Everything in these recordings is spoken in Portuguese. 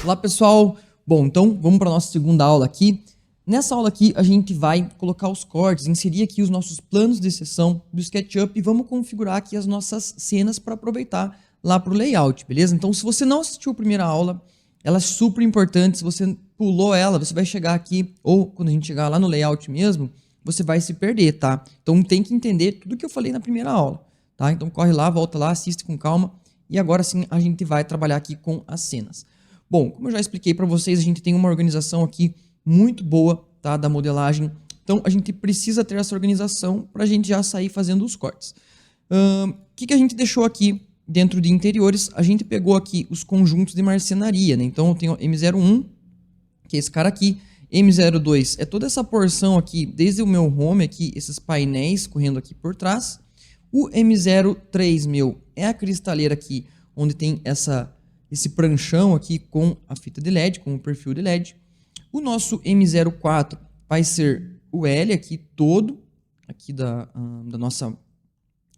Olá, pessoal. Bom, então vamos para a nossa segunda aula aqui. Nessa aula aqui a gente vai colocar os cortes, inserir aqui os nossos planos de sessão do SketchUp e vamos configurar aqui as nossas cenas para aproveitar lá para o layout, beleza? Então, se você não assistiu a primeira aula, ela é super importante. Se você pulou ela, você vai chegar aqui, ou quando a gente chegar lá no layout mesmo, você vai se perder, tá? Então tem que entender tudo que eu falei na primeira aula, tá? Então corre lá, volta lá, assiste com calma e agora sim a gente vai trabalhar aqui com as cenas. Bom, como eu já expliquei para vocês, a gente tem uma organização aqui muito boa, tá, da modelagem. Então, a gente precisa ter essa organização para a gente já sair fazendo os cortes. O que a gente deixou aqui dentro de interiores? A gente pegou aqui os conjuntos de marcenaria, né? Então, eu tenho M01, que é esse cara aqui. M02 é toda essa porção aqui, desde o meu home aqui, esses painéis correndo aqui por trás. O M03, meu, é a cristaleira aqui, onde tem esse pranchão aqui com a fita de LED, com o perfil de LED. O nosso M04 vai ser o L aqui todo, aqui da nossa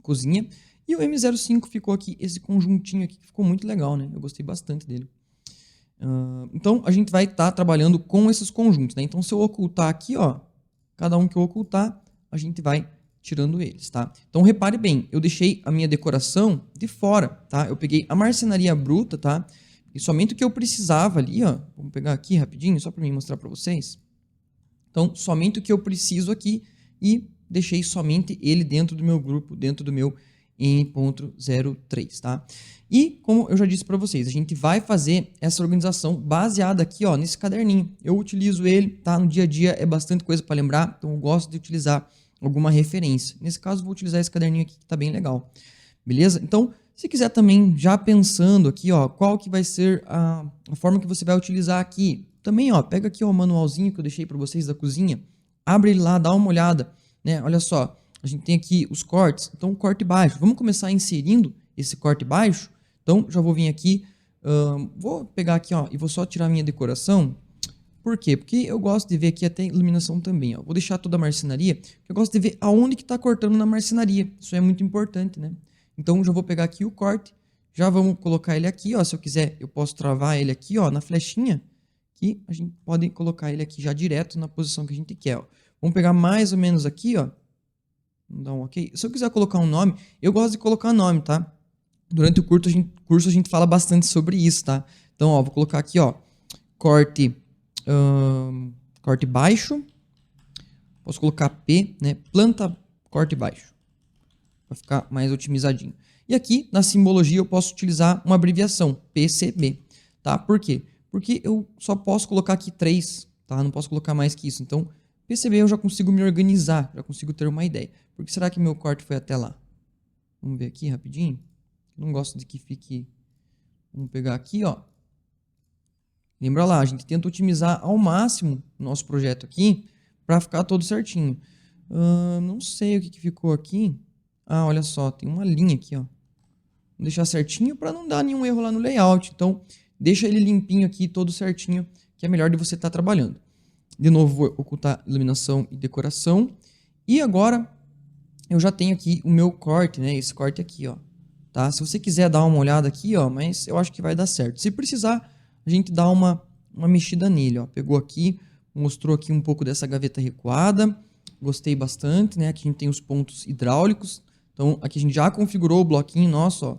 cozinha. E o M05 ficou aqui, esse conjuntinho aqui, que ficou muito legal, né? Eu gostei bastante dele. Então, a gente vai estar trabalhando com esses conjuntos, né? Então, se eu ocultar aqui, ó, cada um que eu ocultar, a gente vai tirando eles, tá? Então, repare bem, eu deixei a minha decoração de fora, tá? Eu peguei a marcenaria bruta, tá? E somente o que eu precisava ali, ó, vamos pegar aqui rapidinho, só para mim mostrar para vocês. Então, somente o que eu preciso aqui e deixei somente ele dentro do meu grupo, dentro do meu M.03, tá? E, como eu já disse para vocês, a gente vai fazer essa organização baseada aqui, ó, nesse caderninho. Eu utilizo ele, tá? No dia a dia é bastante coisa para lembrar, então eu gosto de utilizar alguma referência. Nesse caso, vou utilizar esse caderninho aqui que tá bem legal. Beleza? Então, se quiser também, já pensando aqui, ó, qual que vai ser a forma que você vai utilizar aqui, também, ó, pega aqui ó, o manualzinho que eu deixei para vocês da cozinha, abre ele lá, dá uma olhada, né? Olha só, a gente tem aqui os cortes, então corte baixo. Vamos começar inserindo esse corte baixo. Então, já vou vir aqui, vou pegar aqui, ó, e vou só tirar a minha decoração. Por quê? Porque eu gosto de ver aqui até iluminação também, ó. Vou deixar toda a marcenaria, porque eu gosto de ver aonde que tá cortando na marcenaria. Isso é muito importante, né? Então, já vou pegar aqui o corte, já vamos colocar ele aqui, ó. Se eu quiser, eu posso travar ele aqui, ó, na flechinha, que a gente pode colocar ele aqui já direto na posição que a gente quer, ó. Vamos pegar mais ou menos aqui, ó. Vamos dar um ok. Se eu quiser colocar um nome, eu gosto de colocar nome, tá? Durante o curso a gente fala bastante sobre isso, tá? Então, ó, vou colocar aqui, ó, corte baixo. Posso colocar P, né? Planta corte baixo. Para ficar mais otimizadinho. E aqui, na simbologia, eu posso utilizar uma abreviação, PCB, tá? Por quê? Porque eu só posso colocar aqui 3, tá? Não posso colocar mais que isso. Então, PCB eu já consigo me organizar, já consigo ter uma ideia. Por que será que meu corte foi até lá? Vamos ver aqui rapidinho. Não gosto de que fique... Vamos pegar aqui, ó. Lembra lá, a gente tenta otimizar ao máximo o nosso projeto aqui para ficar todo certinho. Não sei o que ficou aqui. Ah, olha só, tem uma linha aqui, ó. Vou deixar certinho para não dar nenhum erro lá no layout. Então, deixa ele limpinho aqui, todo certinho, que é melhor de você estar trabalhando. De novo, vou ocultar iluminação e decoração. E agora, eu já tenho aqui o meu corte, né? Esse corte aqui, ó. Tá? Se você quiser dar uma olhada aqui, ó, mas eu acho que vai dar certo. Se precisar, a gente dá uma mexida nele, ó. Pegou aqui, mostrou aqui um pouco dessa gaveta recuada. Gostei bastante, né? Aqui a gente tem os pontos hidráulicos. Então, aqui a gente já configurou o bloquinho nosso, ó.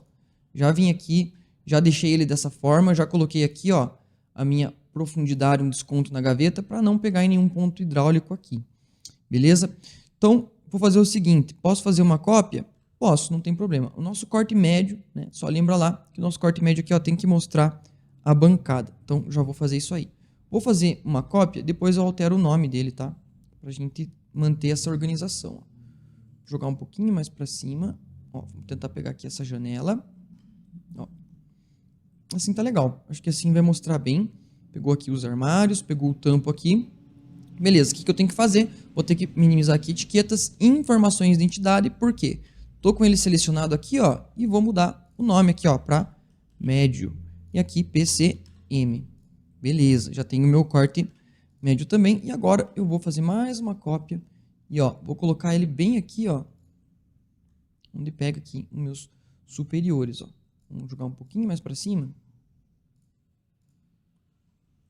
Já vim aqui, já deixei ele dessa forma, já coloquei aqui, ó, a minha profundidade, um desconto na gaveta para não pegar em nenhum ponto hidráulico aqui. Beleza? Então, vou fazer o seguinte, posso fazer uma cópia? Posso, não tem problema. O nosso corte médio, né, só lembra lá que o nosso corte médio aqui ó, tem que mostrar a bancada. Então, já vou fazer isso aí. Vou fazer uma cópia, depois eu altero o nome dele, tá? Pra gente manter essa organização. Ó. Vou jogar um pouquinho mais para cima. Ó, vamos tentar pegar aqui essa janela. Ó. Assim tá legal. Acho que assim vai mostrar bem. Pegou aqui os armários, pegou o tampo aqui. Beleza, o que eu tenho que fazer? Vou ter que minimizar aqui etiquetas e informações de identidade, por quê? Tô com ele selecionado aqui, ó, e vou mudar o nome aqui, ó, para médio. E aqui PCM. Beleza, já tenho o meu corte médio também. E agora eu vou fazer mais uma cópia. E ó, vou colocar ele bem aqui, ó. Onde pega aqui os meus superiores, ó. Vamos jogar um pouquinho mais para cima.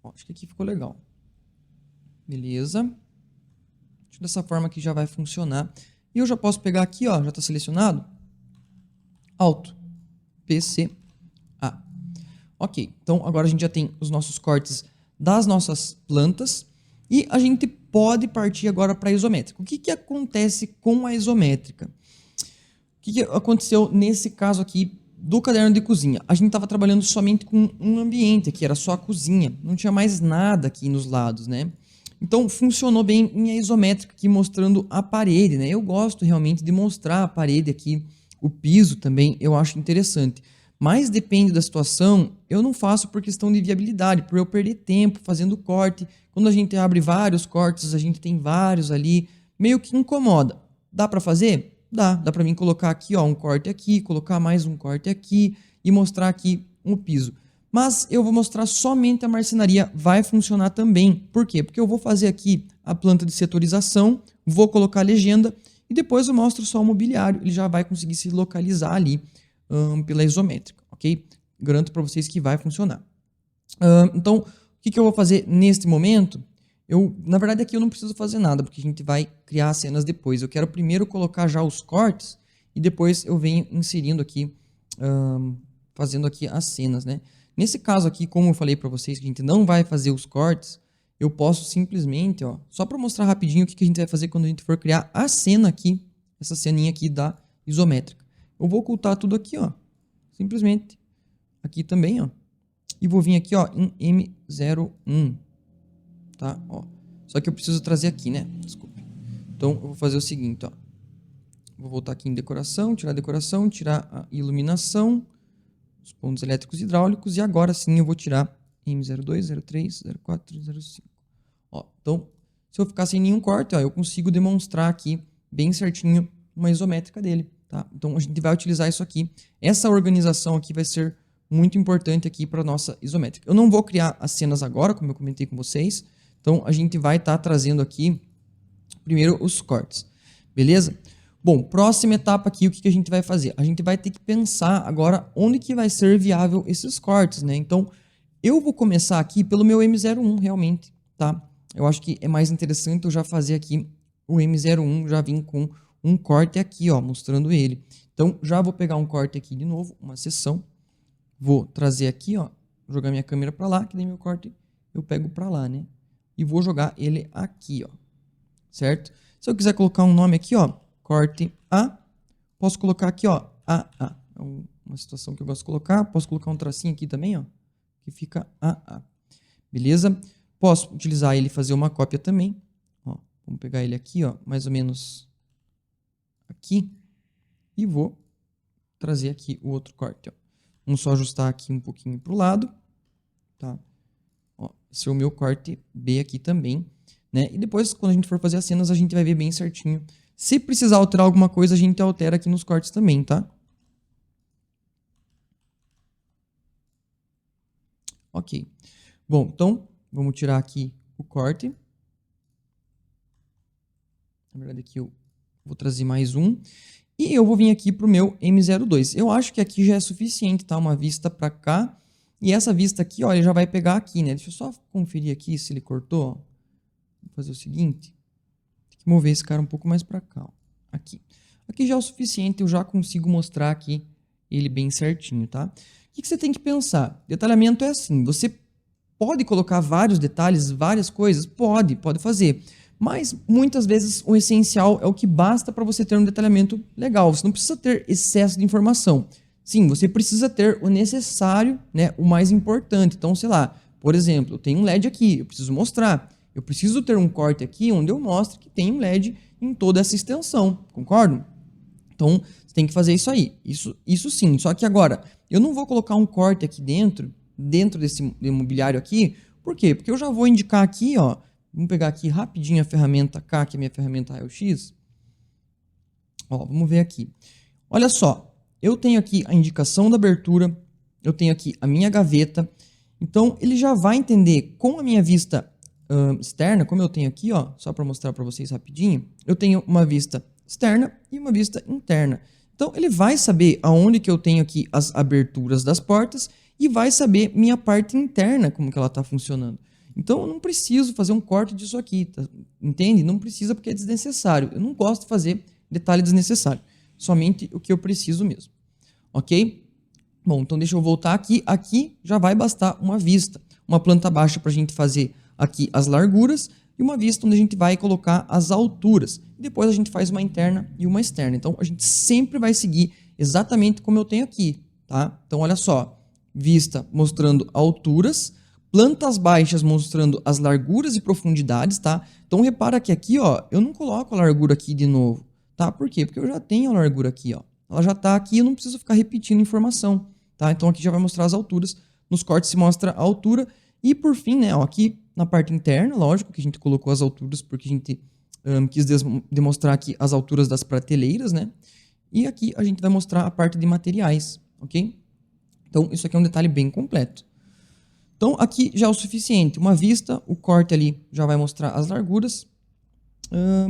Ó, acho que aqui ficou legal. Beleza. Dessa forma aqui já vai funcionar. E eu já posso pegar aqui, ó, já está selecionado. Alto. PCA. Ok, então agora a gente já tem os nossos cortes das nossas plantas. E a gente pode partir agora para a isométrica. O que acontece com a isométrica? O que aconteceu nesse caso aqui do caderno de cozinha? A gente estava trabalhando somente com um ambiente aqui, era só a cozinha. Não tinha mais nada aqui nos lados, né? Então, funcionou bem minha isométrica aqui mostrando a parede, né? Eu gosto realmente de mostrar a parede aqui, o piso também, eu acho interessante. Mas depende da situação, eu não faço por questão de viabilidade, por eu perder tempo fazendo corte. Quando a gente abre vários cortes, a gente tem vários ali, meio que incomoda. Dá para fazer? Dá para mim colocar aqui, ó, um corte aqui, colocar mais um corte aqui e mostrar aqui um piso. Mas eu vou mostrar somente a marcenaria, vai funcionar também. Por quê? Porque eu vou fazer aqui a planta de setorização, vou colocar a legenda e depois eu mostro só o mobiliário. Ele já vai conseguir se localizar ali pela isométrica, ok? Garanto para vocês que vai funcionar. Então, o que eu vou fazer neste momento? Na verdade, aqui eu não preciso fazer nada, porque a gente vai criar as cenas depois. Eu quero primeiro colocar já os cortes e depois eu venho inserindo aqui, fazendo aqui as cenas, né? Nesse caso aqui, como eu falei para vocês que a gente não vai fazer os cortes, eu posso simplesmente, ó, só para mostrar rapidinho o que a gente vai fazer quando a gente for criar a cena aqui, essa ceninha aqui da isométrica. Eu vou ocultar tudo aqui, ó, simplesmente aqui também, ó, e vou vir aqui, ó, em M01, tá, ó. Só que eu preciso trazer aqui, né, desculpe. Então, eu vou fazer o seguinte, ó, vou voltar aqui em decoração, tirar a iluminação, os pontos elétricos e hidráulicos, e agora sim eu vou tirar M02, 03, 04, 05. Ó, então, se eu ficar sem nenhum corte, ó, eu consigo demonstrar aqui bem certinho uma isométrica dele, tá? Então, a gente vai utilizar isso aqui. Essa organização aqui vai ser muito importante aqui para nossa isométrica. Eu não vou criar as cenas agora, como eu comentei com vocês. Então, a gente vai estar trazendo aqui primeiro os cortes, beleza? Bom, próxima etapa aqui, o que a gente vai fazer? A gente vai ter que pensar agora onde que vai ser viável esses cortes, né? Então, eu vou começar aqui pelo meu M01 realmente, tá? Eu acho que é mais interessante eu já fazer aqui o M01, já vim com um corte aqui, ó, mostrando ele. Então, já vou pegar um corte aqui de novo, uma seção. Vou trazer aqui, ó, jogar minha câmera para lá, que daí meu corte eu pego para lá, né? E vou jogar ele aqui, ó, certo? Se eu quiser colocar um nome aqui, ó, corte A, posso colocar aqui, ó, AA. É uma situação que eu gosto de colocar. Posso colocar um tracinho aqui também, ó, que fica AA. Beleza? Posso utilizar ele e fazer uma cópia também. Ó, vamos pegar ele aqui, ó, mais ou menos aqui. E vou trazer aqui o outro corte, ó. Vamos só ajustar aqui um pouquinho para o lado, tá? Ó, esse é o meu corte B aqui também, né? E depois, quando a gente for fazer as cenas, a gente vai ver bem certinho. Se precisar alterar alguma coisa, a gente altera aqui nos cortes também, tá? Ok. Bom, então, vamos tirar aqui o corte. Na verdade, aqui eu vou trazer mais um. E eu vou vir aqui para o meu M02. Eu acho que aqui já é suficiente, tá? Uma vista para cá. E essa vista aqui, ó, ele já vai pegar aqui, né? Deixa eu só conferir aqui se ele cortou, ó. Vou fazer o seguinte. Tem que mover esse cara um pouco mais para cá, ó. Aqui. Aqui já é o suficiente, eu já consigo mostrar aqui ele bem certinho, tá? O que você tem que pensar? Detalhamento é assim, você pode colocar vários detalhes, várias coisas? Pode fazer. Mas, muitas vezes, o essencial é o que basta para você ter um detalhamento legal. Você não precisa ter excesso de informação. Sim, você precisa ter o necessário, né, o mais importante. Então, sei lá, por exemplo, eu tenho um LED aqui, eu preciso mostrar. Eu preciso ter um corte aqui onde eu mostro que tem um LED em toda essa extensão, concordo? Então, você tem que fazer isso aí, isso sim. Só que agora, eu não vou colocar um corte aqui dentro desse mobiliário aqui, por quê? Porque eu já vou indicar aqui, ó, vamos pegar aqui rapidinho a ferramenta K, que é a minha ferramenta raio-x. Ó, vamos ver aqui. Olha só, eu tenho aqui a indicação da abertura, eu tenho aqui a minha gaveta, então ele já vai entender com a minha vista externa, como eu tenho aqui, ó, só para mostrar para vocês rapidinho, eu tenho uma vista externa e uma vista interna. Então ele vai saber aonde que eu tenho aqui as aberturas das portas e vai saber minha parte interna, como que ela está funcionando. Então, eu não preciso fazer um corte disso aqui, tá? Entende? Não precisa porque é desnecessário. Eu não gosto de fazer detalhe desnecessário. Somente o que eu preciso mesmo. Ok? Bom, então deixa eu voltar aqui. Aqui já vai bastar uma vista. Uma planta baixa para a gente fazer aqui as larguras e uma vista onde a gente vai colocar as alturas. E depois a gente faz uma interna e uma externa. Então, a gente sempre vai seguir exatamente como eu tenho aqui, tá? Então, olha só. Vista mostrando alturas, plantas baixas mostrando as larguras e profundidades, tá? Então, repara que aqui, ó, eu não coloco a largura aqui de novo, tá? Por quê? Porque eu já tenho a largura aqui, ó. Ela já está aqui, eu não preciso ficar repetindo informação, tá? Então aqui já vai mostrar as alturas, nos cortes se mostra a altura e por fim, né, ó, aqui na parte interna, lógico que a gente colocou as alturas porque a gente quis demonstrar aqui as alturas das prateleiras, né? E aqui a gente vai mostrar a parte de materiais, ok? Então isso aqui é um detalhe bem completo. Então aqui já é o suficiente, uma vista, o corte ali já vai mostrar as larguras,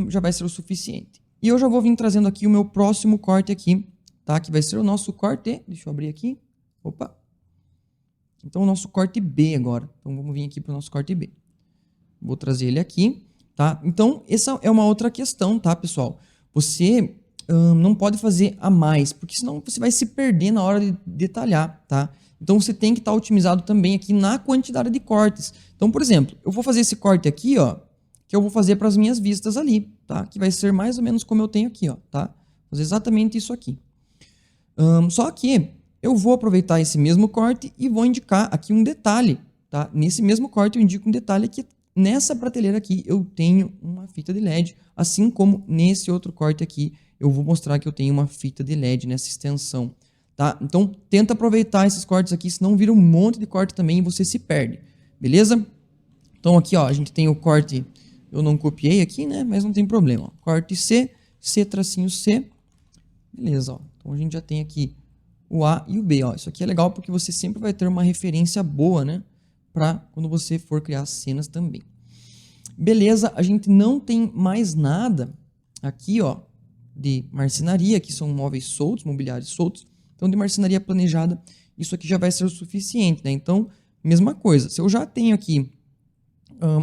já vai ser o suficiente. E eu já vou vir trazendo aqui o meu próximo corte aqui, tá? Que vai ser o nosso corte, deixa eu abrir aqui, opa. Então o nosso corte B agora, então vamos vir aqui para o nosso corte B. Vou trazer ele aqui, tá? Então essa é uma outra questão, tá, pessoal? Você não pode fazer a mais, porque senão você vai se perder na hora de detalhar, tá? Então você tem que estar otimizado também aqui na quantidade de cortes. Então, por exemplo, eu vou fazer esse corte aqui, ó, que eu vou fazer para as minhas vistas ali, tá? Que vai ser mais ou menos como eu tenho aqui, ó, tá? Vou fazer exatamente isso aqui. Só que eu vou aproveitar esse mesmo corte e vou indicar aqui um detalhe, tá? Nesse mesmo corte eu indico um detalhe que nessa prateleira aqui eu tenho uma fita de LED, assim como nesse outro corte aqui eu vou mostrar que eu tenho uma fita de LED nessa extensão, tá? Então tenta aproveitar esses cortes aqui, senão vira um monte de corte também e você se perde, beleza? Então aqui, ó, a gente tem o corte, eu não copiei aqui, né? Mas não tem problema, ó. Corte C, C-C, beleza, ó. Então a gente já tem aqui o A e o B, ó. Isso aqui é legal porque você sempre vai ter uma referência boa, né? Para quando você for criar cenas também. Beleza, a gente não tem mais nada aqui, ó, de marcenaria, que são móveis soltos, mobiliários soltos. Então de marcenaria planejada, isso aqui já vai ser o suficiente, né? Então, mesma coisa. Se eu já tenho aqui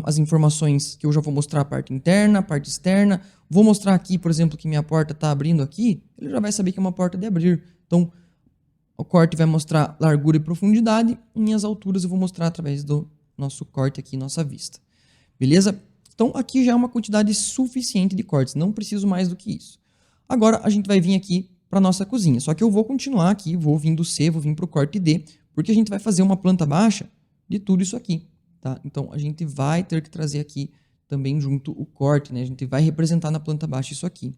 as informações que eu já vou mostrar a parte interna, a parte externa, vou mostrar aqui, por exemplo, que minha porta está abrindo aqui, ele já vai saber que é uma porta de abrir. Então, o corte vai mostrar largura e profundidade, e minhas alturas eu vou mostrar através do nosso corte aqui, nossa vista. Beleza? Então, aqui já é uma quantidade suficiente de cortes, não preciso mais do que isso. Agora, a gente vai vir aqui para nossa cozinha, só que eu vou continuar aqui, vou vir do C, vou vir para o corte D, porque a gente vai fazer uma planta baixa de tudo isso aqui. Tá? Então, a gente vai ter que trazer aqui também junto o corte, né? A gente vai representar na planta baixa isso aqui.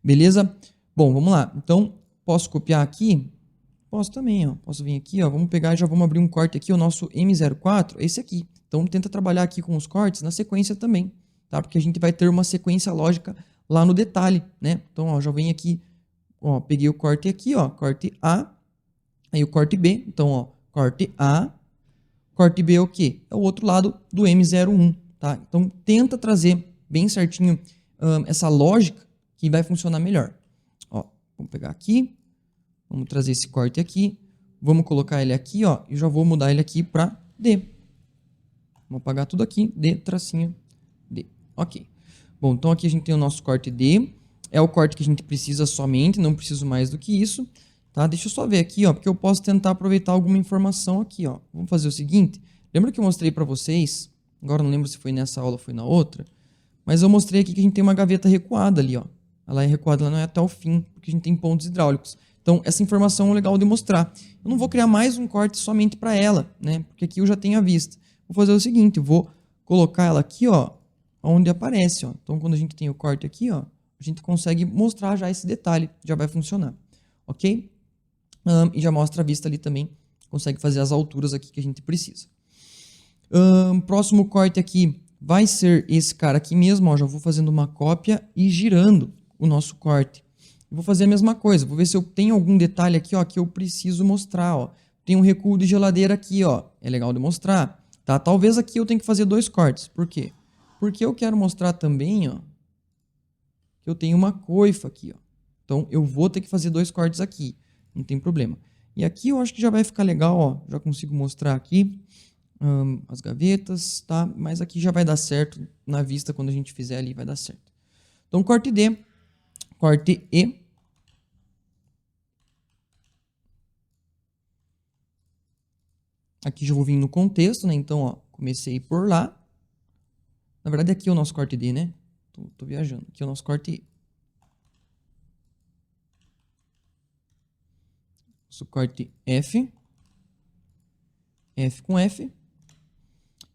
Beleza? Bom, vamos lá. Então, posso copiar aqui? Posso também, ó. Posso vir aqui, ó. Vamos pegar e já vamos abrir um corte aqui, o nosso M04, esse aqui. Então, tenta trabalhar aqui com os cortes na sequência também, tá? Porque a gente vai ter uma sequência lógica lá no detalhe, né? Então, ó, já vem aqui, ó, peguei o corte aqui, ó, corte A, aí o corte B. Então, ó, corte A, corte B é o quê? É o outro lado do M01, tá? Então, tenta trazer bem certinho essa lógica que vai funcionar melhor. Ó, vamos pegar aqui, vamos trazer esse corte aqui, vamos colocar ele aqui, ó, e já vou mudar ele aqui para D. Vamos apagar tudo aqui, D, tracinho, D. Ok. Bom, então aqui a gente tem o nosso corte D, é o corte que a gente precisa somente, não preciso mais do que isso. Tá? Deixa eu só ver aqui, ó, porque eu posso tentar aproveitar alguma informação aqui, ó. Vamos fazer o seguinte, lembra que eu mostrei para vocês, agora não lembro se foi nessa aula ou foi na outra, mas eu mostrei aqui que a gente tem uma gaveta recuada ali, ó. Ela é recuada, ela não é até o fim, porque a gente tem pontos hidráulicos. Então, essa informação é legal de mostrar. Eu não vou criar mais um corte somente para ela, né? Porque aqui eu já tenho a vista. Vou fazer o seguinte, eu vou colocar ela aqui, ó, onde aparece, ó. Então, quando a gente tem o corte aqui, ó, a gente consegue mostrar já esse detalhe, já vai funcionar, ok? E já mostra a vista ali também, consegue fazer as alturas aqui que a gente precisa. Próximo corte aqui vai ser esse cara aqui mesmo, ó, já vou fazendo uma cópia e girando o nosso corte. Eu vou fazer a mesma coisa, vou ver se eu tenho algum detalhe aqui, ó, que eu preciso mostrar, ó. Tem um recuo de geladeira aqui, ó, é legal de mostrar, tá? Talvez aqui eu tenha que fazer 2 cortes, por quê? Porque eu quero mostrar também, ó, que eu tenho uma coifa aqui, ó. Então eu vou ter que fazer 2 cortes aqui. Não tem problema. E aqui eu acho que já vai ficar legal, ó. Já consigo mostrar aqui. as gavetas, tá? Mas aqui já vai dar certo na vista, quando a gente fizer ali vai dar certo. Então, corte D, corte E. Aqui já vou vir no contexto, né? Então, ó, comecei por lá. Na verdade, aqui é o nosso corte D, né? Tô viajando. Aqui é o nosso corte E. Nosso corte F. F com F.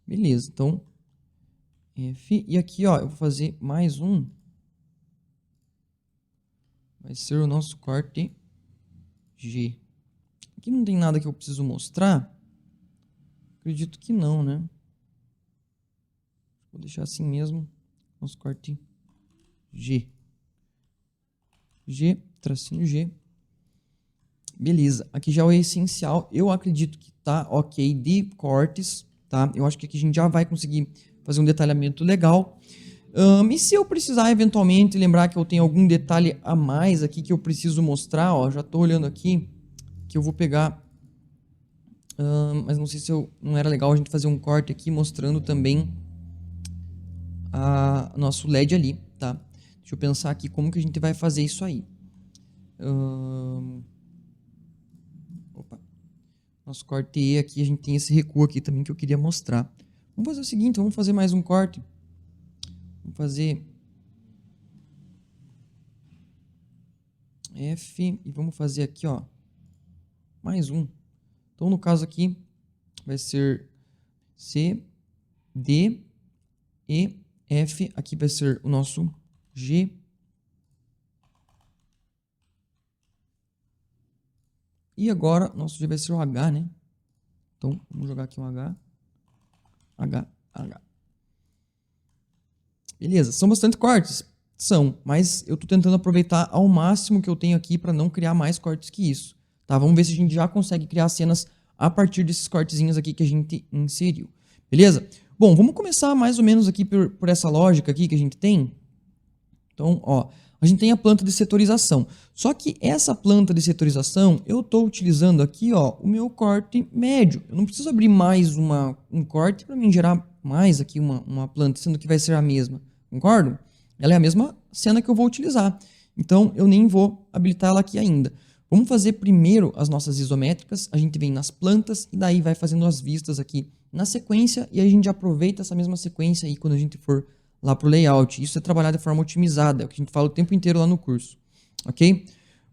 Beleza, então F. E aqui, ó, eu vou fazer mais um. Vai ser o nosso corte G. Aqui não tem nada que eu preciso mostrar. Acredito que não, né? Vou deixar assim mesmo. Nosso corte G. G, tracinho G. Beleza. Aqui já é o essencial. Eu acredito que tá ok de cortes, tá? Eu acho que aqui a gente já vai conseguir fazer um detalhamento legal. E se eu precisar eventualmente lembrar que eu tenho algum detalhe a mais aqui que eu preciso mostrar, ó, já tô olhando aqui que eu vou pegar, mas não sei se não era legal a gente fazer um corte aqui mostrando também nosso LED ali, tá? Deixa eu pensar aqui como que a gente vai fazer isso aí. Opa. Nosso corte E aqui, a gente tem esse recuo aqui também que eu queria mostrar. Vamos fazer o seguinte, vamos fazer mais um corte. Vamos fazer F e vamos fazer aqui, ó, mais um. Então, no caso aqui, vai ser C, D, E, F. Aqui vai ser o nosso G. E agora, nosso G vai ser o H, né? Então, vamos jogar aqui um H. H, H. Beleza, são bastante cortes? São, mas eu tô tentando aproveitar ao máximo que eu tenho aqui para não criar mais cortes que isso. Tá, vamos ver se a gente já consegue criar cenas a partir desses cortezinhos aqui que a gente inseriu. Beleza? Bom, vamos começar mais ou menos aqui por essa lógica aqui que a gente tem. Então, ó, a gente tem a planta de setorização. Só que essa planta de setorização, eu estou utilizando aqui, ó, o meu corte médio. Eu não preciso abrir mais um corte para mim gerar mais aqui uma planta, sendo que vai ser a mesma. Concordo? Ela é a mesma cena que eu vou utilizar. Então, eu nem vou habilitar ela aqui ainda. Vamos fazer primeiro as nossas isométricas. A gente vem nas plantas e daí vai fazendo as vistas aqui na sequência. E aí a gente aproveita essa mesma sequência aí quando a gente for lá para o layout. Isso é trabalhar de forma otimizada, é o que a gente fala o tempo inteiro lá no curso. Ok?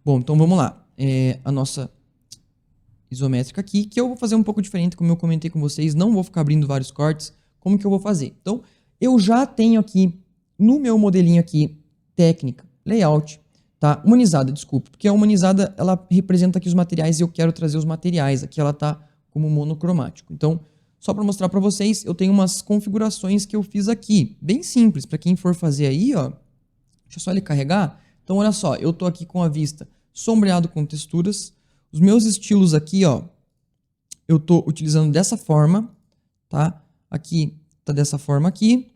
Bom, então vamos lá. A nossa isométrica aqui, que eu vou fazer um pouco diferente, como eu comentei com vocês. Não vou ficar abrindo vários cortes. Como que eu vou fazer? Então, eu já tenho aqui no meu modelinho aqui, técnica, layout, tá? Humanizada, desculpa, porque a humanizada, ela representa aqui os materiais e eu quero trazer os materiais. Aqui ela tá como monocromático. Então, só para mostrar para vocês, eu tenho umas configurações que eu fiz aqui, bem simples, para quem for fazer aí, ó. Deixa só ele carregar. Então, olha só, eu tô aqui com a vista sombreado com texturas. Os meus estilos aqui, ó, eu tô utilizando dessa forma, tá? Aqui tá dessa forma aqui.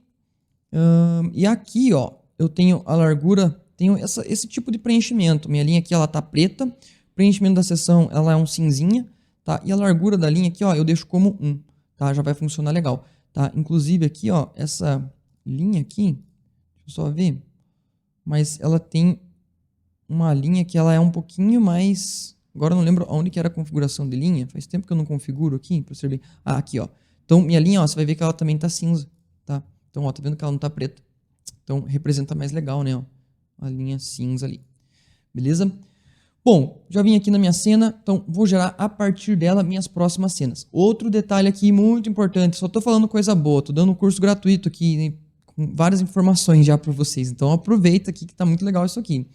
E aqui, ó, eu tenho a largura, tenho esse tipo de preenchimento. Minha linha aqui, ela tá preta. Preenchimento da seção, ela é um cinzinha, tá? E a largura da linha aqui, ó, eu deixo como 1, tá? Já vai funcionar legal, tá? Inclusive aqui, ó, essa linha aqui, deixa eu só ver, mas ela tem uma linha que ela é um pouquinho mais... Agora eu não lembro onde que era a configuração de linha. Faz tempo que eu não configuro aqui, pra ser bem... Ah, aqui, ó. Então, minha linha, ó, você vai ver que ela também tá cinza, tá? Então, ó, tá vendo que ela não tá preta. Então, representa mais legal, né, ó. A linha cinza ali. Beleza? Bom, já vim aqui na minha cena, então vou gerar a partir dela minhas próximas cenas. Outro detalhe aqui muito importante, só tô falando coisa boa, tô dando um curso gratuito aqui, né, com várias informações já para vocês. Então aproveita aqui que tá muito legal isso aqui.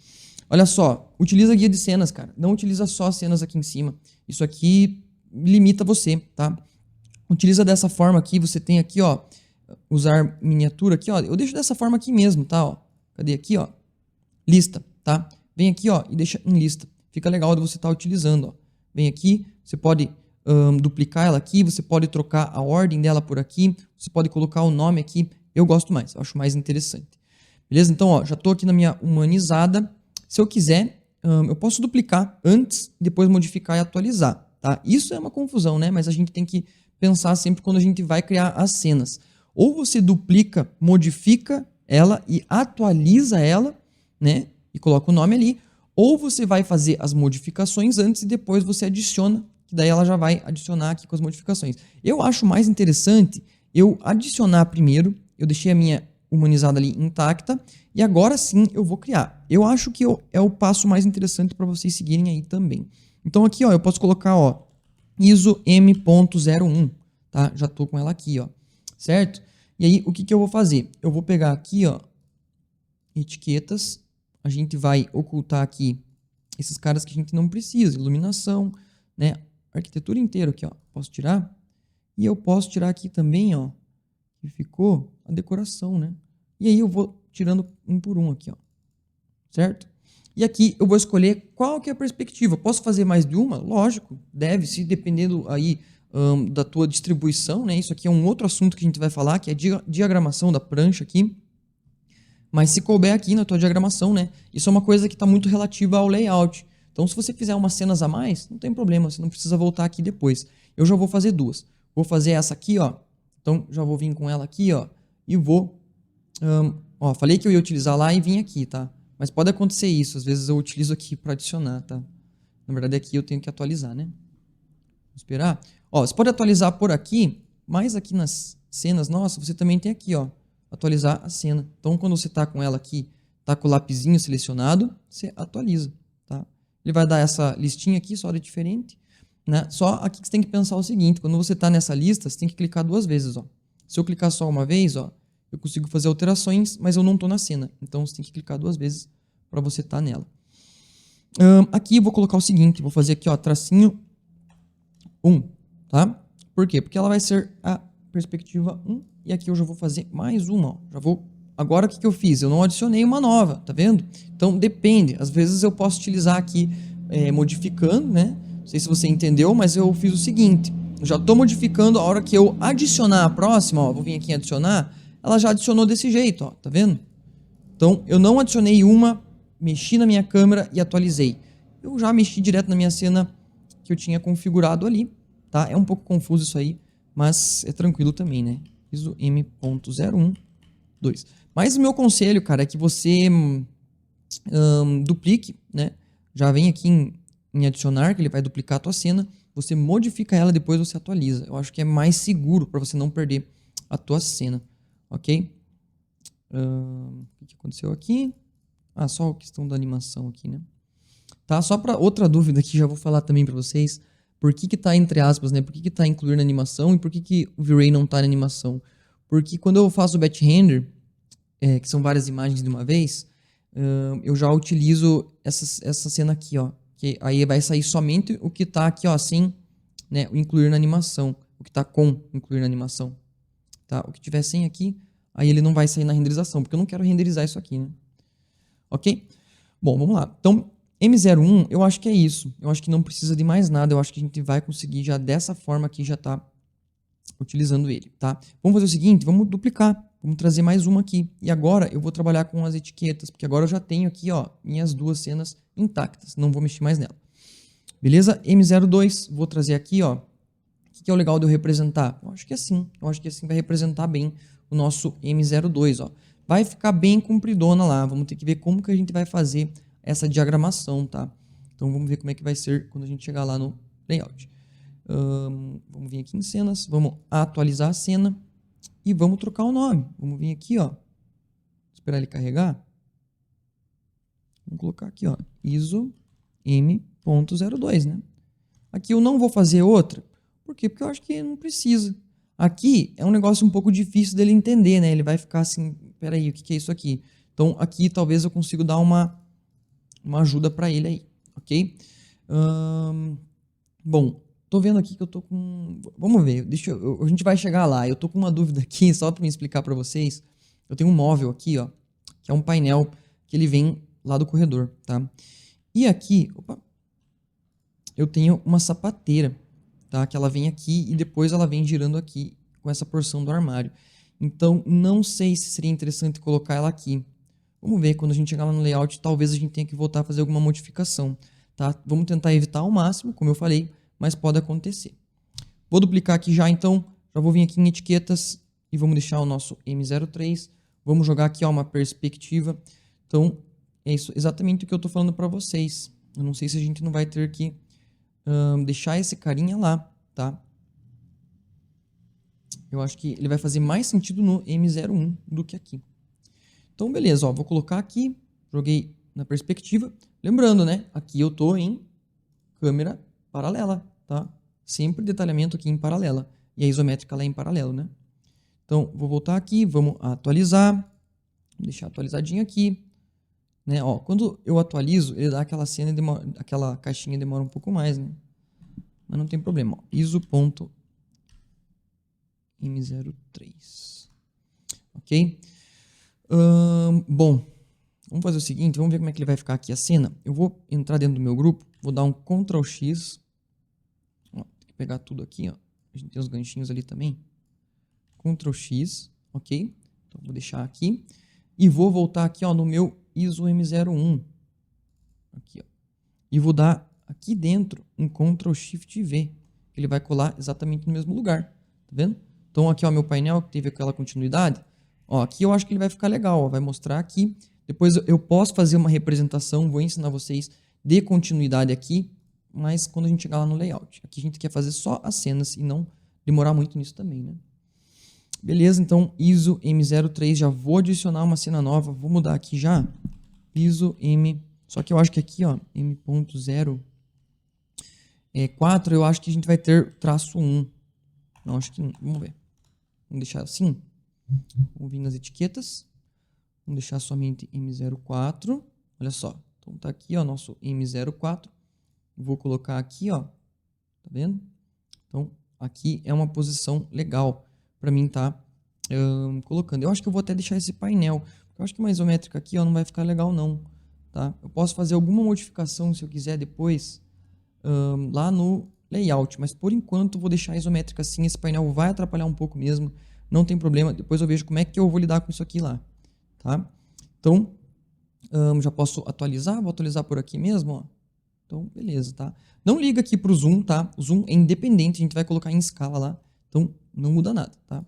Olha só, utiliza a guia de cenas, cara. Não utiliza só as cenas aqui em cima. Isso aqui limita você, tá? Utiliza dessa forma aqui, você tem aqui, ó, usar miniatura aqui, ó. Eu deixo dessa forma aqui mesmo, tá, ó. Cadê aqui, ó? Lista, tá? Vem aqui, ó, e deixa em lista. Fica legal de você estar utilizando, ó. Vem aqui, você pode duplicar ela aqui, você pode trocar a ordem dela por aqui, você pode colocar o nome aqui. Eu gosto mais, eu acho mais interessante. Beleza? Então, ó, já tô aqui na minha humanizada. Se eu quiser, eu posso duplicar antes, depois modificar e atualizar, tá? Isso é uma confusão, né? Mas a gente tem que pensar sempre quando a gente vai criar as cenas. Ou você duplica, modifica ela e atualiza ela, né? E coloca o nome ali. Ou você vai fazer as modificações antes e depois você adiciona, que daí ela já vai adicionar aqui com as modificações. Eu acho mais interessante eu adicionar primeiro. Eu deixei a minha humanizada ali intacta e agora sim eu vou criar. Eu acho que é o passo mais interessante para vocês seguirem aí também. Então aqui, ó, eu posso colocar, ó, ISO M.01, tá? Já tô com ela aqui, ó, certo? E aí, o que eu vou fazer? Eu vou pegar aqui, ó, etiquetas, a gente vai ocultar aqui esses caras que a gente não precisa, iluminação, né? Arquitetura inteira aqui, ó, posso tirar. E eu posso tirar aqui também, ó, que ficou a decoração, né? E aí eu vou tirando um por um aqui, ó, certo? E aqui eu vou escolher qual que é a perspectiva. Posso fazer mais de uma? Lógico, deve, se dependendo aí da tua distribuição, né? Isso aqui é um outro assunto que a gente vai falar, que é a diagramação da prancha aqui. Mas se couber aqui na tua diagramação, né? Isso é uma coisa que está muito relativa ao layout. Então, se você fizer umas cenas a mais, não tem problema, você não precisa voltar aqui depois. Eu já vou fazer duas. Vou fazer essa aqui, ó. Então, já vou vir com ela aqui, ó. E vou... ó, falei que eu ia utilizar lá e vim aqui, tá? Mas pode acontecer isso. Às vezes eu utilizo aqui para adicionar, tá? Na verdade, aqui eu tenho que atualizar, né? Vou esperar. Ó, você pode atualizar por aqui, mas aqui nas cenas, nossa, você também tem aqui, ó. Atualizar a cena. Então, quando você tá com ela aqui, tá com o lapisinho selecionado, você atualiza, tá? Ele vai dar essa listinha aqui, só de diferente, né? Só aqui que você tem que pensar o seguinte, quando você tá nessa lista, você tem que clicar duas vezes, ó. Se eu clicar só uma vez, ó, eu consigo fazer alterações, mas eu não tô na cena. Então, você tem que clicar duas vezes para você estar nela. Aqui eu vou colocar o seguinte, vou fazer aqui, ó, tracinho 1, tá? Por quê? Porque ela vai ser a perspectiva 1, e aqui eu já vou fazer mais uma, ó. Já vou... Agora, o que eu fiz? Eu não adicionei uma nova, tá vendo? Então, depende. Às vezes eu posso utilizar aqui, modificando, né? Não sei se você entendeu, mas eu fiz o seguinte. Eu já estou modificando, a hora que eu adicionar a próxima, ó, vou vir aqui em adicionar, ela já adicionou desse jeito, ó, tá vendo? Então, eu não adicionei uma, mexi na minha câmera e atualizei. Eu já mexi direto na minha cena que eu tinha configurado ali, tá? É um pouco confuso isso aí, mas é tranquilo também, né? ISO M.01, 2. Mas o meu conselho, cara, é que você duplique, né? Já vem aqui em adicionar, que ele vai duplicar a tua cena, você modifica ela, depois você atualiza. Eu acho que é mais seguro para você não perder a tua cena, ok? O que aconteceu aqui? Ah, só a questão da animação aqui, né? Tá, só para outra dúvida que já vou falar também para vocês, por que tá entre aspas, né? Por que tá incluir na animação e por que o V-Ray não tá na animação? Porque quando eu faço o batch render, que são várias imagens de uma vez, eu já utilizo essa cena aqui, ó, que aí vai sair somente o que tá aqui, ó, assim, né, o incluir na animação, o que tá com incluir na animação, tá? O que tiver sem aqui, aí ele não vai sair na renderização, porque eu não quero renderizar isso aqui, né? Ok? Bom, vamos lá. Então, M01, eu acho que é isso. Eu acho que não precisa de mais nada. Eu acho que a gente vai conseguir já dessa forma aqui, já tá utilizando ele, tá? Vamos fazer o seguinte, vamos duplicar. Vamos trazer mais uma aqui. E agora eu vou trabalhar com as etiquetas, porque agora eu já tenho aqui, ó, minhas duas cenas intactas. Não vou mexer mais nela. Beleza? M02, vou trazer aqui, ó. O que é o legal de eu representar? Eu acho que é assim. Eu acho que assim vai representar bem o nosso M02, ó. Vai ficar bem compridona lá. Vamos ter que ver como que a gente vai fazer essa diagramação, tá? Então vamos ver como é que vai ser quando a gente chegar lá no layout. Vamos vir aqui em cenas, vamos atualizar a cena e vamos trocar o nome. Vamos vir aqui, ó, esperar ele carregar. Vamos colocar aqui, ó, ISO M.02, né? Aqui eu não vou fazer outra. Por quê? Porque eu acho que não precisa. Aqui é um negócio um pouco difícil dele entender, né? Ele vai ficar assim, peraí, o que é isso aqui? Então aqui talvez eu consiga dar uma ajuda para ele aí, ok? Bom, tô vendo aqui que eu tô com... Vamos ver, a gente vai chegar lá. Eu tô com uma dúvida aqui, só para me explicar para vocês. Eu tenho um móvel aqui, ó, que é um painel que ele vem lá do corredor, tá? E aqui, opa, eu tenho uma sapateira, tá? Que ela vem aqui e depois ela vem girando aqui com essa porção do armário. Então, não sei se seria interessante colocar ela aqui. Vamos ver, quando a gente chegar lá no layout, talvez a gente tenha que voltar a fazer alguma modificação, tá? Vamos tentar evitar ao máximo, como eu falei, mas pode acontecer. Vou duplicar aqui já, então, já vou vir aqui em etiquetas e vamos deixar o nosso M03. Vamos jogar aqui, ó, uma perspectiva. Então, é isso exatamente o que eu estou falando para vocês. Eu não sei se a gente não vai ter que deixar esse carinha lá, tá? Eu acho que ele vai fazer mais sentido no M01 do que aqui. Então, beleza, ó, vou colocar aqui, joguei na perspectiva. Lembrando, né, aqui eu tô em câmera paralela, tá? Sempre detalhamento aqui em paralela. E a isométrica lá em paralelo, né? Então, vou voltar aqui, vamos atualizar. Vou deixar atualizadinho aqui. Né? Ó, quando eu atualizo, ele dá aquela cena, aquela caixinha demora um pouco mais, né? Mas não tem problema. Ó, ISO.M03. Ok? Bom, vamos fazer o seguinte, vamos ver como é que ele vai ficar aqui a cena. Eu vou entrar dentro do meu grupo, vou dar um Ctrl X. Ó, tem que pegar tudo aqui, ó. A gente tem os ganchinhos ali também. Ctrl X, ok? Então vou deixar aqui. E vou voltar aqui, ó, no meu ISO M01. Aqui, ó. E vou dar aqui dentro um Ctrl Shift V, que ele vai colar exatamente no mesmo lugar. Tá vendo? Então aqui, ó, meu painel que teve aquela continuidade. Ó, aqui eu acho que ele vai ficar legal, ó, vai mostrar aqui. Depois eu posso fazer uma representação, vou ensinar vocês de continuidade aqui, mas quando a gente chegar lá no layout. Aqui a gente quer fazer só as cenas e não demorar muito nisso também, né? Beleza, então ISO M03, já vou adicionar uma cena nova, vou mudar aqui já. ISO M, só que eu acho que aqui, ó, M.0 4, eu acho que a gente vai ter traço 1. Não, acho que não, vamos ver. Vamos deixar assim. Vamos vir nas etiquetas. Vamos deixar somente M04. Olha só. Então tá aqui, ó, nosso M04. Vou colocar aqui, ó. Tá vendo? Então, aqui é uma posição legal para mim tá colocando. Eu acho que eu vou até deixar esse painel. Eu acho que uma isométrica aqui, ó, não vai ficar legal não, tá? Eu posso fazer alguma modificação se eu quiser depois lá no layout, mas por enquanto vou deixar a isométrica assim. Esse painel vai atrapalhar um pouco mesmo, não tem problema. Depois eu vejo como é que eu vou lidar com isso aqui lá, tá? Então, já posso atualizar, vou atualizar por aqui mesmo, ó. Então, beleza, tá? Não liga aqui pro zoom, tá? O zoom é independente, a gente vai colocar em escala lá. Então, não muda nada, tá?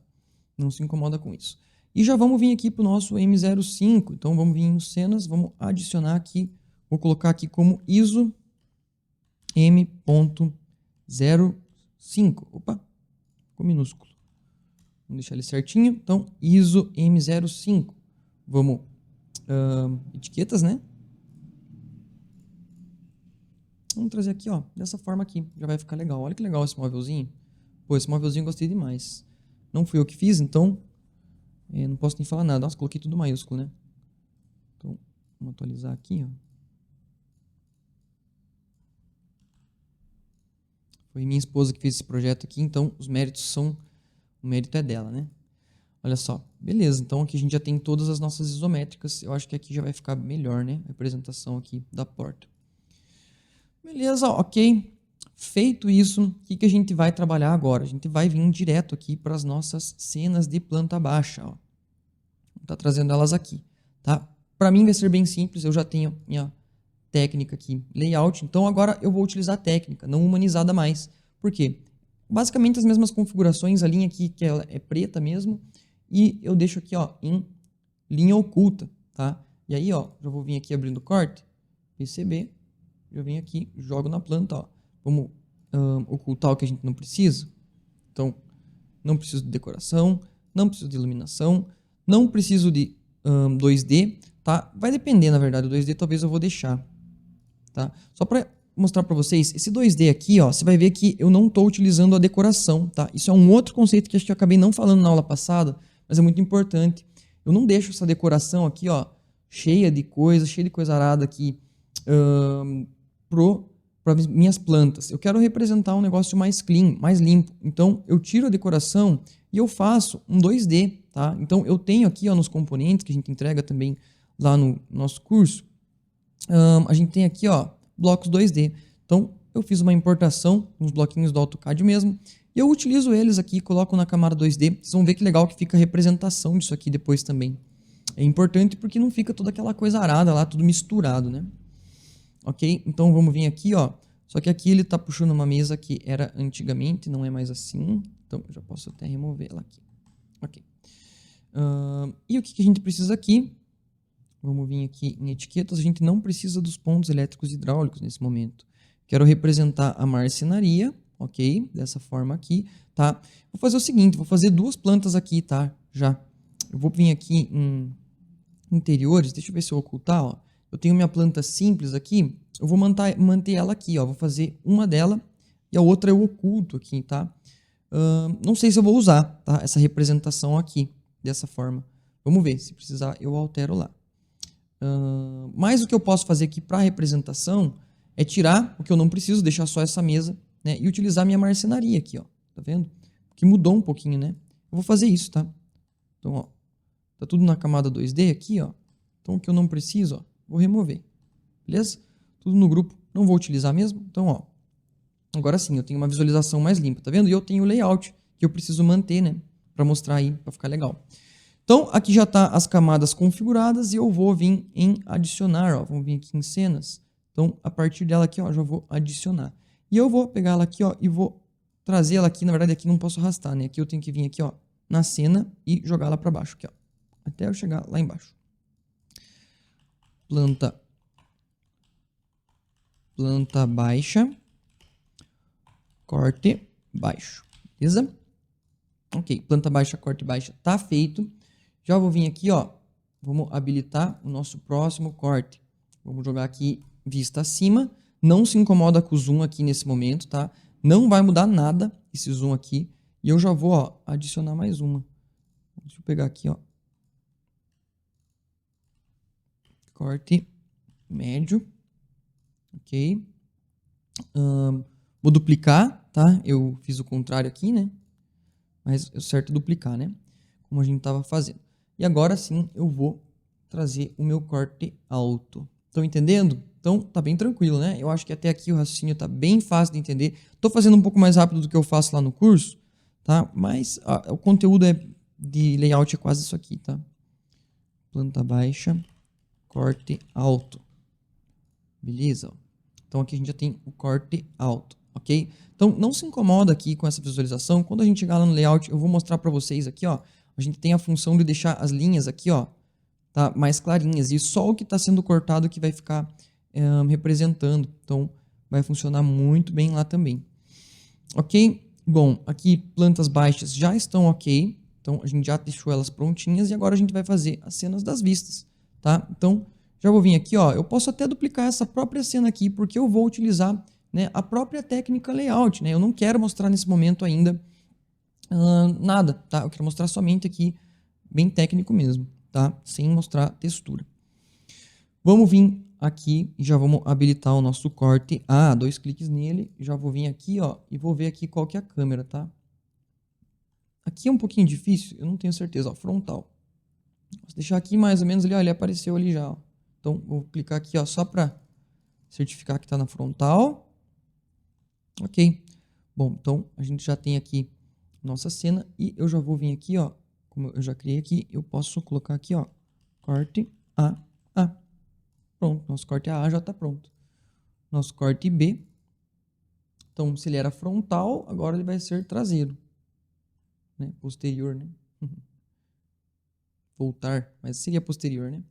Não se incomoda com isso. E já vamos vir aqui pro nosso M05. Então, vamos vir em cenas, vamos adicionar aqui. Vou colocar aqui como ISO M.05. Opa, ficou minúsculo. Vamos deixar ele certinho. Então, ISO M05. Vamos, etiquetas, né? Vamos trazer aqui, ó, dessa forma aqui. Já vai ficar legal. Olha que legal esse móvelzinho. Pô, esse móvelzinho eu gostei demais. Não fui eu que fiz, então não posso nem falar nada. Nossa, coloquei tudo maiúsculo, né? Então, vamos atualizar aqui, ó. Foi minha esposa que fez esse projeto aqui, então os méritos são... O mérito é dela, né? Olha só. Beleza, então aqui a gente já tem todas as nossas isométricas. Eu acho que aqui já vai ficar melhor, né? A representação aqui da porta. Beleza, ok. Feito isso, o que a gente vai trabalhar agora? A gente vai vir direto aqui para as nossas cenas de planta baixa. Ó. Tá trazendo elas aqui, tá? Para mim vai ser bem simples, eu já tenho minha técnica aqui, layout. Então agora eu vou utilizar a técnica, não humanizada mais. Por quê? Basicamente as mesmas configurações, a linha aqui que ela é preta mesmo, e eu deixo aqui, ó, em linha oculta, tá? E aí, ó, já vou vir aqui abrindo o corte, PCB, já venho aqui, jogo na planta, ó. Vamos ocultar o que a gente não precisa. Então, não preciso de decoração, não preciso de iluminação, não preciso de 2D, tá? Vai depender, na verdade, o 2D talvez eu vou deixar, tá? Só para mostrar para vocês, esse 2D aqui, ó, você vai ver que eu não estou utilizando a decoração, tá? Isso é um outro conceito que acho que eu acabei não falando na aula passada, mas é muito importante. Eu não deixo essa decoração aqui, ó, cheia de coisa arada aqui, para minhas plantas. Eu quero representar um negócio mais clean, mais limpo. Então, eu tiro a decoração e eu faço um 2D, tá? Então, eu tenho aqui, ó, nos componentes que a gente entrega também lá no nosso curso, a gente tem aqui, ó, blocos 2D. Então, eu fiz uma importação, uns bloquinhos do AutoCAD mesmo, e eu utilizo eles aqui, coloco na camada 2D. Vocês vão ver que legal que fica a representação disso aqui depois também. É importante porque não fica toda aquela coisa arada lá, tudo misturado, né? Ok? Então, vamos vir aqui, ó, Só que aqui ele está puxando uma mesa que era antigamente, não é mais assim. Então, eu já posso até remover ela aqui. Ok. E o que a gente precisa aqui? Vamos vir aqui em etiquetas. A gente não precisa dos pontos elétricos e hidráulicos nesse momento. Quero representar a marcenaria, ok? Dessa forma aqui, tá? Vou fazer o seguinte, vou fazer duas plantas aqui, tá? Já. Eu vou vir aqui em interiores, deixa eu ver se eu ocultar, ó. Eu tenho minha planta simples aqui, eu vou manter ela aqui, ó. Vou fazer uma dela e a outra eu oculto aqui, tá? Não sei se eu vou usar, tá? Essa representação aqui, dessa forma. Vamos ver, se precisar eu altero lá. Mas o que eu posso fazer aqui para representação é tirar o que eu não preciso, deixar só essa mesa, né? E utilizar minha marcenaria aqui, ó. Tá vendo? Que mudou um pouquinho, né? Eu vou fazer isso, tá? Então, ó. Tá tudo na camada 2D aqui, ó. Então, o que eu não preciso, ó, vou remover. Beleza? Tudo no grupo. Não vou utilizar mesmo. Então, ó. Agora sim, eu tenho uma visualização mais limpa, tá vendo? E eu tenho o layout que eu preciso manter, né? Pra mostrar aí, pra ficar legal. Então, aqui já tá as camadas configuradas e eu vou vir em adicionar, ó. Vamos vir aqui em cenas. Então, a partir dela aqui, ó, já vou adicionar. E eu vou pegar ela aqui, ó, e vou trazer ela aqui. Na verdade, aqui não posso arrastar, né? Aqui eu tenho que vir aqui, ó, na cena e jogar ela pra baixo aqui, ó. Até eu chegar lá embaixo. Planta baixa, corte baixo, beleza? Ok, planta baixa, corte baixa, tá feito. Já vou vir aqui, ó, vamos habilitar o nosso próximo corte. Vamos jogar aqui vista acima. Não se incomoda com o zoom aqui nesse momento, tá? Não vai mudar nada esse zoom aqui. E eu já vou, ó, adicionar mais uma. Deixa eu pegar aqui, ó. Corte médio. Ok. Vou duplicar, tá? Eu fiz o contrário aqui, né? Mas o certo é duplicar, né? Como a gente estava fazendo. E agora sim eu vou trazer o meu corte alto. Estão entendendo? Então tá bem tranquilo, né? Eu acho que até aqui o raciocínio tá bem fácil de entender. Tô fazendo um pouco mais rápido do que eu faço lá no curso, tá? Mas o conteúdo de layout é quase isso aqui, tá? Planta baixa, corte alto. Beleza? Então aqui a gente já tem o corte alto, ok? Então não se incomoda aqui com essa visualização. Quando a gente chegar lá no layout, eu vou mostrar para vocês aqui, ó. A gente tem a função de deixar as linhas aqui, ó, tá, mais clarinhas. E só o que está sendo cortado que vai ficar representando. Então vai funcionar muito bem lá também. Ok? Bom, aqui plantas baixas já estão ok. Então a gente já deixou elas prontinhas e agora a gente vai fazer as cenas das vistas, tá? Então já vou vir aqui, ó. Eu posso até duplicar essa própria cena aqui porque eu vou utilizar, né, a própria técnica layout, né? Eu não quero mostrar nesse momento ainda nada, tá? Eu quero mostrar somente aqui bem técnico mesmo, tá? Sem mostrar textura. Vamos vir aqui e já vamos habilitar o nosso corte. Dois cliques nele. Já vou vir aqui, ó, e vou ver aqui qual que é a câmera, tá? Aqui é um pouquinho difícil, eu não tenho certeza, ó, frontal. Vou deixar aqui mais ou menos ali, ó, ele apareceu ali já, ó. Então, vou clicar aqui, ó, só para certificar que está na frontal. Ok. Bom, então a gente já tem aqui nossa cena e eu já vou vir aqui, ó, como eu já criei aqui, eu posso colocar aqui, ó, corte A. Pronto, nosso corte A já está pronto. Nosso corte B. Então, se ele era frontal, agora ele vai ser traseiro. Né? Posterior, né? Voltar, mas seria posterior, né?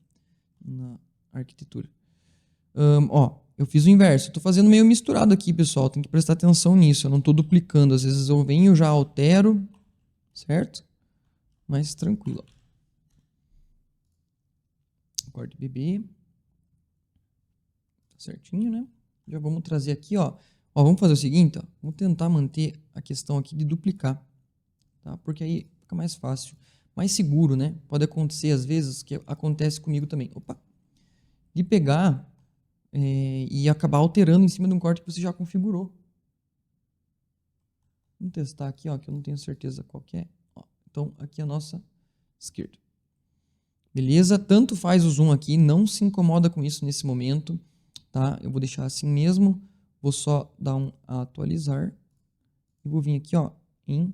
Na arquitetura. Ó, eu fiz o inverso. Estou fazendo meio misturado aqui, pessoal. Tem que prestar atenção nisso. Eu não estou duplicando. Às vezes eu venho, já altero, certo? Mas tranquilo. Corte BB. Tá certinho, né? Já vamos trazer aqui, ó. Ó, vamos fazer o seguinte, ó. Vamos tentar manter a questão aqui de duplicar, tá? Porque aí fica mais fácil, mais seguro, né? Pode acontecer às vezes, que acontece comigo também. Opa! De pegar e acabar alterando em cima de um corte que você já configurou. Vamos testar aqui, ó, que eu não tenho certeza qual que é. Ó, então, aqui é a nossa esquerda. Beleza? Tanto faz o zoom aqui, não se incomoda com isso nesse momento, tá? Eu vou deixar assim mesmo, vou só dar um atualizar e vou vir aqui, ó, em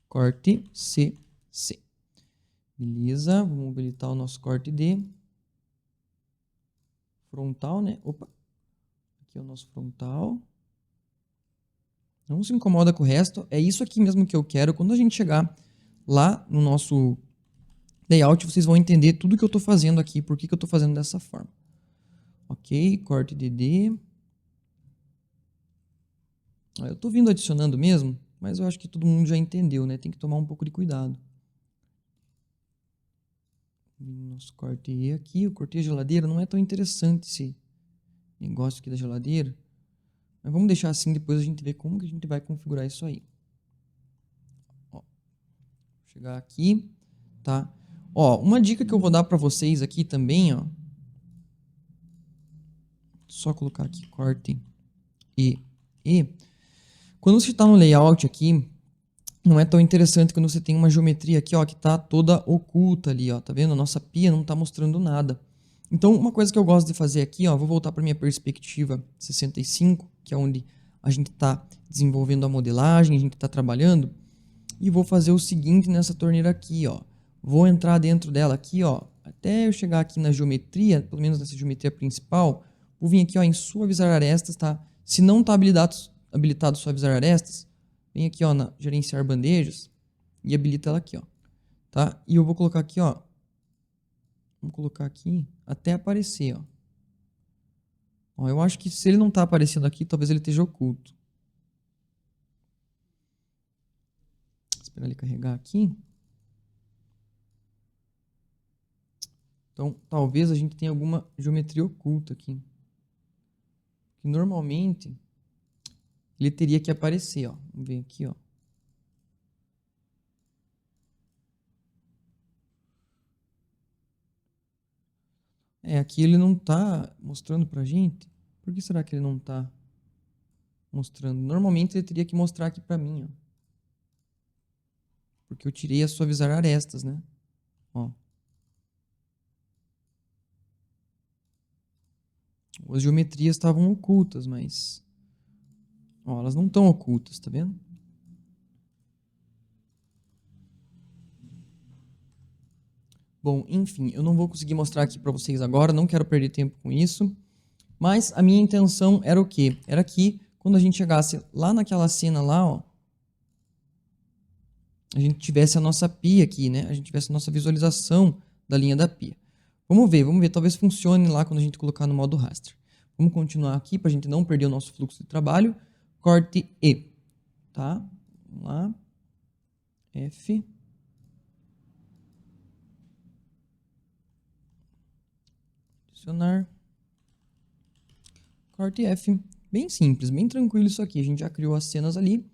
corte CC. Beleza? Vamos habilitar o nosso corte D. frontal, né? Opa, aqui é o nosso frontal. Não se incomoda com o resto, é isso aqui mesmo que eu quero. Quando a gente chegar lá no nosso layout, vocês vão entender tudo que eu estou fazendo aqui, por que eu estou fazendo dessa forma. Ok, corte DD. Eu estou vindo adicionando mesmo, mas eu acho que todo mundo já entendeu, né? Tem que tomar um pouco de cuidado. Nosso corte E aqui, eu cortei a geladeira, não é tão interessante esse negócio aqui da geladeira. Mas vamos deixar assim, depois a gente vê como que a gente vai configurar isso aí. Ó, vou chegar aqui, tá? Ó, uma dica que eu vou dar para vocês aqui também, ó. Só colocar aqui corte E. Quando você está no layout aqui, não é tão interessante quando você tem uma geometria aqui, ó, que está toda oculta ali, ó, tá vendo? A nossa pia não está mostrando nada. Então, uma coisa que eu gosto de fazer aqui, ó, vou voltar para minha perspectiva 65, que é onde a gente está desenvolvendo a modelagem, a gente está trabalhando, e vou fazer o seguinte nessa torneira aqui, ó. Vou entrar dentro dela aqui, ó, até eu chegar aqui na geometria, pelo menos nessa geometria principal, vou vir aqui, ó, em suavizar arestas, tá? Se não está habilitado suavizar arestas, vem aqui, ó, na gerenciar bandejas e habilita ela aqui, ó, tá? E eu vou colocar aqui, ó, vamos colocar aqui até aparecer, ó. Ó, eu acho que se ele não tá aparecendo aqui, talvez ele esteja oculto. Esperar ele carregar aqui. Então, talvez a gente tenha alguma geometria oculta aqui. Que normalmente ele teria que aparecer, ó. Vamos ver aqui, ó. Aqui ele não tá mostrando pra gente. Por que será que ele não tá mostrando? Normalmente ele teria que mostrar aqui pra mim, ó. Porque eu tirei a suavizar arestas, né? Ó. As geometrias estavam ocultas, mas... Ó, elas não estão ocultas, tá vendo? Bom, enfim, eu não vou conseguir mostrar aqui para vocês agora, não quero perder tempo com isso. Mas a minha intenção era o quê? Era que quando a gente chegasse lá naquela cena lá, ó, a gente tivesse a nossa pia aqui, né? A gente tivesse a nossa visualização da linha da pia. Vamos ver, talvez funcione lá quando a gente colocar no modo raster. Vamos continuar aqui para a gente não perder o nosso fluxo de trabalho. Corte E, tá? Vamos lá. F. Adicionar. Corte F. Bem simples, bem tranquilo isso aqui. A gente já criou as cenas ali.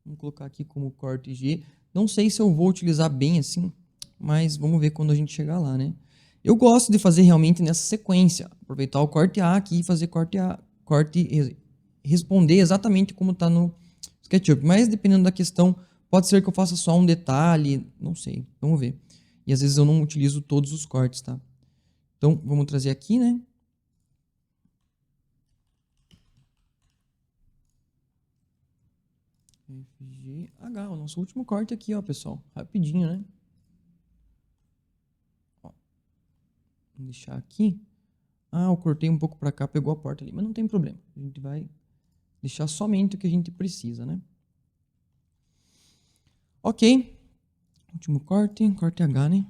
Vamos colocar aqui como corte G. Não sei se eu vou utilizar bem assim, mas vamos ver quando a gente chegar lá, né? Eu gosto de fazer realmente nessa sequência. Aproveitar o corte A aqui e fazer corte A, responder exatamente como está no SketchUp. Mas dependendo da questão, pode ser que eu faça só um detalhe, não sei. Vamos ver. E às vezes eu não utilizo todos os cortes, tá? Então, vamos trazer aqui, né? FGH, o nosso último corte aqui, ó, pessoal. Rapidinho, né? Ó. Vou deixar aqui. Ah, eu cortei um pouco para cá, pegou a porta ali, mas não tem problema. A gente vai deixar somente o que a gente precisa, né? Ok. Último corte, corte H, né?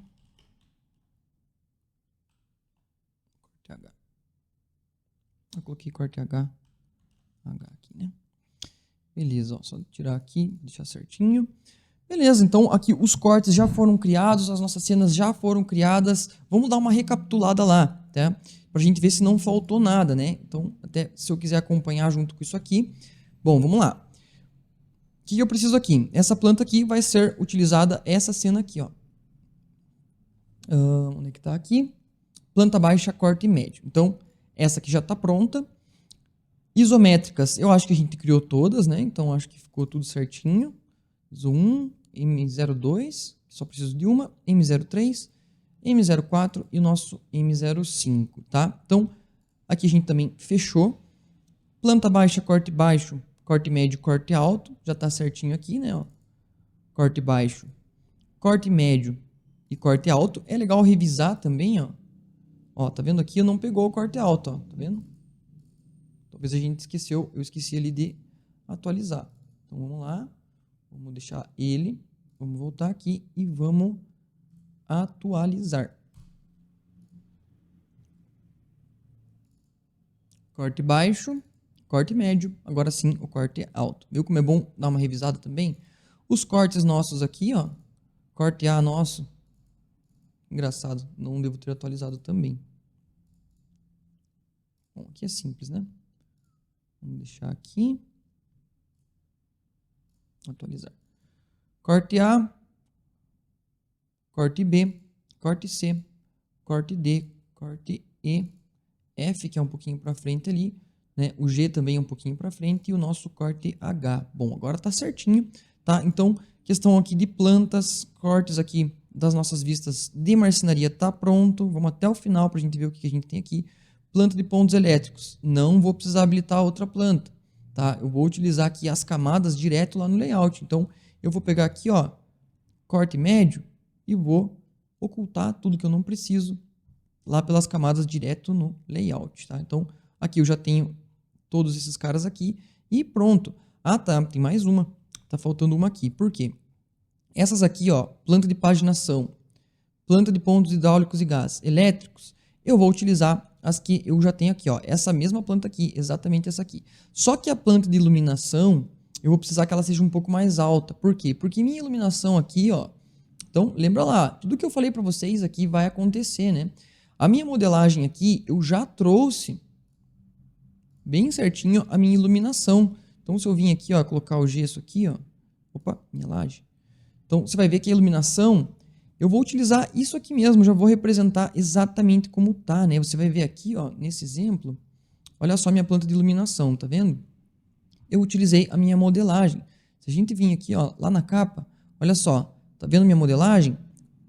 Corte H. Eu coloquei corte H aqui, né? Beleza, ó, só tirar aqui, deixar certinho. Beleza, então aqui os cortes já foram criados, as nossas cenas já foram criadas. Vamos dar uma recapitulada lá, tá? Pra gente ver se não faltou nada, né? Então, até se eu quiser acompanhar junto com isso aqui. Bom, vamos lá. O que eu preciso aqui? Essa planta aqui vai ser utilizada, essa cena aqui, ó. Onde é que tá aqui? Planta baixa, corte médio. Então, essa aqui já está pronta. Isométricas, eu acho que a gente criou todas, né? Então, acho que ficou tudo certinho. ISO1, M02, só preciso de uma, M03, M04 e o nosso M05, tá? Então, aqui a gente também fechou. Planta baixa, corte baixo, corte médio, corte alto, já tá certinho aqui, né? Ó. Corte baixo, corte médio e corte alto. É legal revisar também, ó. Ó, tá vendo aqui? Não pegou o corte alto, ó. Tá vendo? Talvez a gente esqueceu, eu esqueci ali de atualizar. Então vamos lá, vamos deixar ele, vamos voltar aqui e vamos atualizar. Corte baixo, corte médio, agora sim o corte alto. Viu como é bom dar uma revisada também? Os cortes nossos aqui, ó, corte A nosso, engraçado, não devo ter atualizado também. Bom, aqui é simples, né? Vamos deixar aqui. Atualizar. Corte A, corte B, corte C, corte D, corte E, F, que é um pouquinho para frente ali, né? O G também é um pouquinho para frente e o nosso corte H. Bom, agora tá certinho, tá? Então, questão aqui de plantas, cortes aqui das nossas vistas de marcenaria tá pronto. Vamos até o final para a gente ver o que a gente tem aqui. Planta de pontos elétricos. Não vou precisar habilitar outra planta, tá? Eu vou utilizar aqui as camadas direto lá no layout. Então, eu vou pegar aqui, ó, corte médio e vou ocultar tudo que eu não preciso lá pelas camadas direto no layout, tá? Então, aqui eu já tenho todos esses caras aqui e pronto. Ah, tá, tem mais uma. Tá faltando uma aqui. Por quê? Essas aqui, ó, planta de paginação, planta de pontos hidráulicos e gás elétricos, eu vou utilizar as que eu já tenho aqui, ó, essa mesma planta aqui, exatamente essa aqui. Só que a planta de iluminação, eu vou precisar que ela seja um pouco mais alta. Por quê? Porque minha iluminação aqui, ó, então lembra lá, tudo que eu falei para vocês aqui vai acontecer, né? A minha modelagem aqui, eu já trouxe bem certinho a minha iluminação. Então se eu vim aqui, ó, colocar o gesso aqui, ó, opa, minha laje. Então você vai ver que a iluminação, eu vou utilizar isso aqui mesmo, já vou representar exatamente como tá, né? Você vai ver aqui, ó, nesse exemplo, olha só minha planta de iluminação, tá vendo? Eu utilizei a minha modelagem. Se a gente vir aqui, ó, lá na capa, olha só, tá vendo minha modelagem?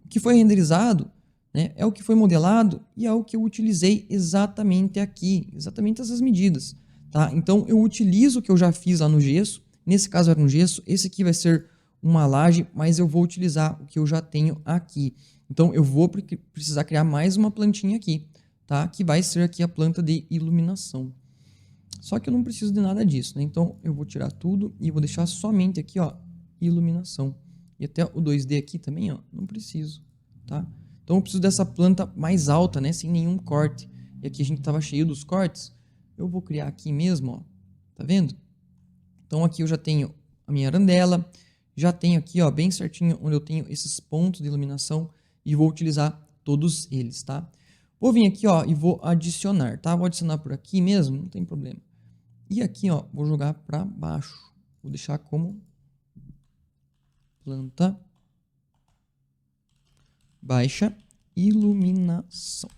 O que foi renderizado, né, é o que foi modelado e é o que eu utilizei exatamente aqui, exatamente essas medidas, tá? Então eu utilizo o que eu já fiz lá no gesso, nesse caso era um gesso, esse aqui vai ser uma laje, mas eu vou utilizar o que eu já tenho aqui. Então eu vou precisar criar mais uma plantinha aqui, tá? Que vai ser aqui a planta de iluminação. Só que eu não preciso de nada disso, né? Então eu vou tirar tudo e vou deixar somente aqui, ó, iluminação. E até o 2D aqui também, ó, não preciso, tá? Então eu preciso dessa planta mais alta, né, sem nenhum corte. E aqui a gente estava cheio dos cortes. Eu vou criar aqui mesmo, ó. Tá vendo? Então aqui eu já tenho a minha arandela, já tenho aqui, ó, bem certinho onde eu tenho esses pontos de iluminação e vou utilizar todos eles, tá? Vou vir aqui, ó, e vou adicionar, tá? Vou adicionar por aqui mesmo, não tem problema. E aqui, ó, vou jogar para baixo. Vou deixar como planta baixa iluminação.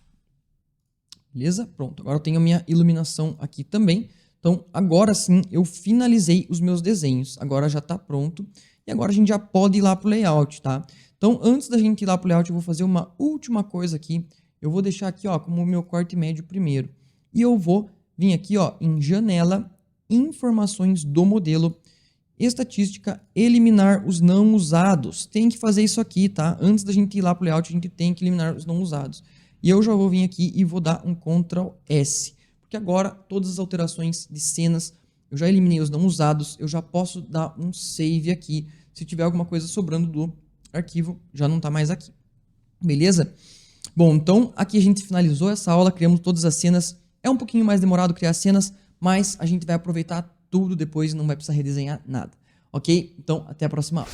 Beleza? Pronto. Agora eu tenho a minha iluminação aqui também. Então, agora sim, eu finalizei os meus desenhos. Agora já está pronto. E agora a gente já pode ir lá para o layout, tá? Então, antes da gente ir lá para o layout, eu vou fazer uma última coisa aqui. Eu vou deixar aqui, ó, como o meu corte médio primeiro. E eu vou vir aqui, ó, em janela, informações do modelo, estatística, eliminar os não usados. Tem que fazer isso aqui, tá? Antes da gente ir lá para o layout, a gente tem que eliminar os não usados. E eu já vou vir aqui e vou dar um Ctrl S. Porque agora, todas as alterações de cenas, eu já eliminei os não usados, eu já posso dar um save aqui. Se tiver alguma coisa sobrando do arquivo, já não está mais aqui. Beleza? Bom, então aqui a gente finalizou essa aula, criamos todas as cenas. É um pouquinho mais demorado criar cenas, mas a gente vai aproveitar tudo depois e não vai precisar redesenhar nada. Ok? Então, até a próxima aula.